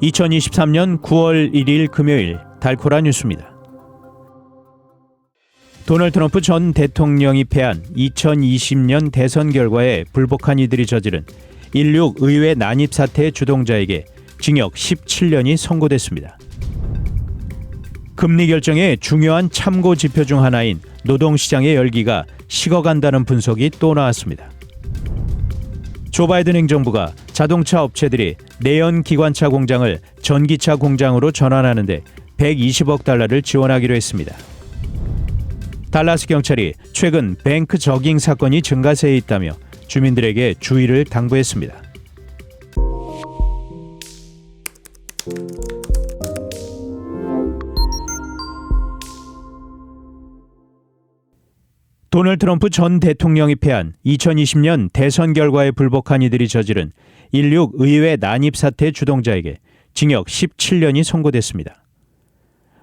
2023년 9월 1일 금요일 달코라 뉴스입니다. 도널드 트럼프 전 대통령이 패한 2020년 대선 결과에 불복한 이들이 저지른 16 의회 난입 사태의 주동자에게 징역 17년이 선고됐습니다. 금리 결정의 중요한 참고 지표 중 하나인 노동시장의 열기가 식어간다는 분석이 또 나왔습니다. 조 바이든 행정부가 자동차 업체들이 내연 기관차 공장을 전기차 공장으로 전환하는 데 120억 달러를 지원하기로 했습니다. 달라스 경찰이 최근 뱅크 저깅 사건이 증가세에 있다며 주민들에게 주의를 당부했습니다. 도널드 트럼프 전 대통령이 패한 2020년 대선 결과에 불복한 이들이 저지른 16 의회 난입 사태 주동자에게 징역 17년이 선고됐습니다.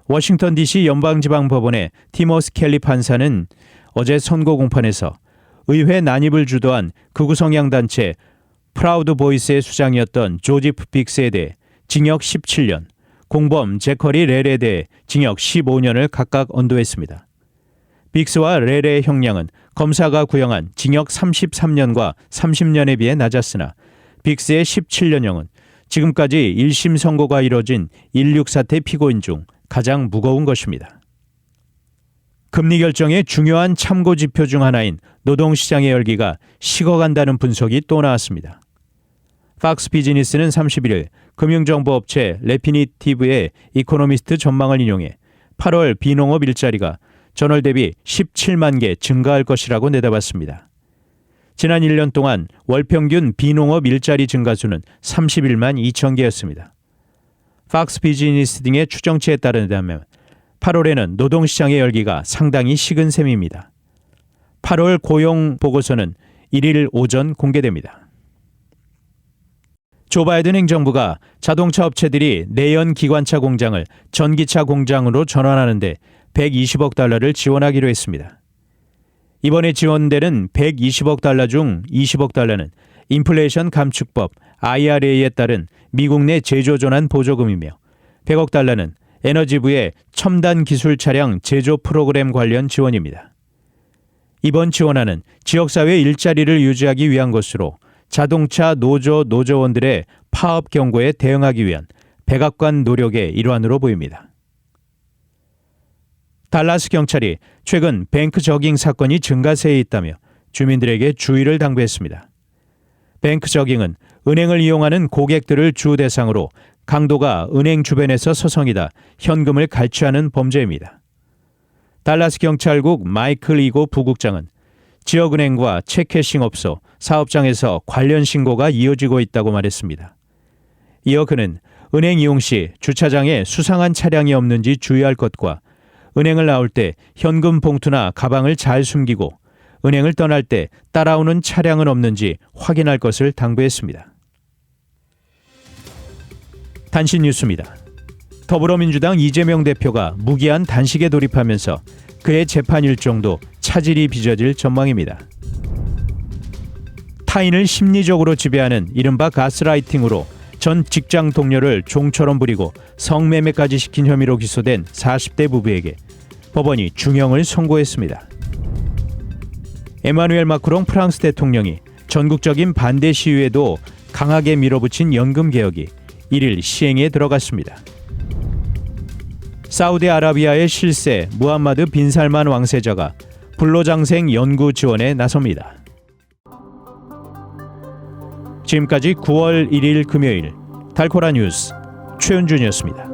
워싱턴 DC 연방지방법원의 티머스 켈리 판사는 어제 선고 공판에서 의회 난입을 주도한 극우 성향 단체 프라우드 보이스의 수장이었던 조지프 빅스에 대해 징역 17년, 공범 제커리 렐에 대해 징역 15년을 각각 언도했습니다. 빅스와 렐의 형량은 검사가 구형한 징역 33년과 30년에 비해 낮았으나 빅스의 17년형은 지금까지 1심 선고가 이뤄진 16 사태 피고인 중 가장 무거운 것입니다. 금리 결정의 중요한 참고 지표 중 하나인 노동시장의 열기가 식어간다는 분석이 또 나왔습니다. 팍스 비즈니스는 31일 금융정보업체 레피니티브의 이코노미스트 전망을 인용해 8월 비농업 일자리가 전월 대비 17만 개 증가할 것이라고 내다봤습니다. 지난 1년 동안 월평균 비농업 일자리 증가수는 31만 2천 개였습니다. 팍스 비즈니스 등의 추정치에 따르면 8월에는 노동시장의 열기가 상당히 식은 셈입니다. 8월 고용 보고서는 1일 오전 공개됩니다. 조 바이든 행정부가 자동차 업체들이 내연 기관차 공장을 전기차 공장으로 전환하는데 120억 달러를 지원하기로 했습니다. 이번에 지원되는 120억 달러 중 20억 달러는 인플레이션 감축법 IRA에 따른 미국 내 제조 전환 보조금이며 100억 달러는 에너지부의 첨단 기술 차량 제조 프로그램 관련 지원입니다. 이번 지원안은 지역사회 일자리를 유지하기 위한 것으로 자동차 노조원들의 파업 경고에 대응하기 위한 백악관 노력의 일환으로 보입니다. 달라스 경찰이 최근 뱅크 저깅 사건이 증가세에 있다며 주민들에게 주의를 당부했습니다. 뱅크 저깅은 은행을 이용하는 고객들을 주 대상으로 강도가 은행 주변에서 서성이다 현금을 갈취하는 범죄입니다. 달라스 경찰국 마이클 이고 부국장은 지역은행과 체크캐싱업소, 사업장에서 관련 신고가 이어지고 있다고 말했습니다. 이어 그는 은행 이용 시 주차장에 수상한 차량이 없는지 주의할 것과 은행을 나올 때 현금 봉투나 가방을 잘 숨기고 은행을 떠날 때 따라오는 차량은 없는지 확인할 것을 당부했습니다. 단신 뉴스입니다. 더불어민주당 이재명 대표가 무기한 단식에 돌입하면서 그의 재판 일정도 차질이 빚어질 전망입니다. 타인을 심리적으로 지배하는 이른바 가스라이팅으로 전 직장 동료를 종처럼 부리고 성매매까지 시킨 혐의로 기소된 40대 부부에게 법원이 중형을 선고했습니다. 에마누엘 마크롱 프랑스 대통령이 전국적인 반대 시위에도 강하게 밀어붙인 연금 개혁이 1일 시행에 들어갔습니다. 사우디아라비아의 실세 무함마드 빈 살만 왕세자가 불로장생 연구 지원에 나섭니다. 지금까지 9월 1일 금요일 달코라 뉴스 최은준이었습니다.